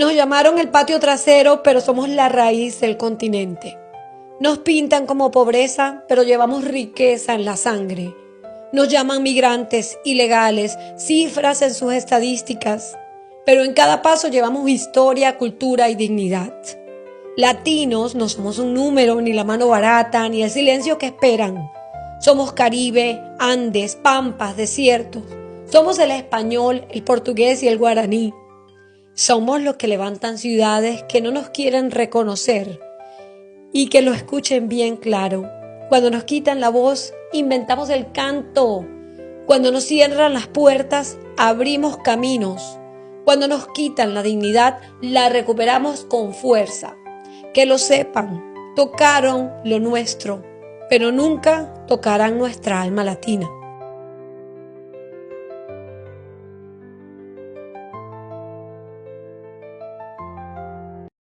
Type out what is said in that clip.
Nos llamaron el patio trasero, pero somos la raíz del continente. Nos pintan como pobreza, pero llevamos riqueza en la sangre. Nos llaman migrantes, ilegales, cifras en sus estadísticas, pero en cada paso llevamos historia, cultura y dignidad. Latinos no somos un número, ni la mano barata, ni el silencio que esperan. Somos Caribe, Andes, Pampas, desiertos. Somos el español, el portugués y el guaraní. Somos los que levantan ciudades que no nos quieren reconocer y que lo escuchen bien claro. Cuando nos quitan la voz, inventamos el canto. Cuando nos cierran las puertas, abrimos caminos. Cuando nos quitan la dignidad, la recuperamos con fuerza. Que lo sepan, tocaron lo nuestro, pero nunca tocarán nuestra alma latina.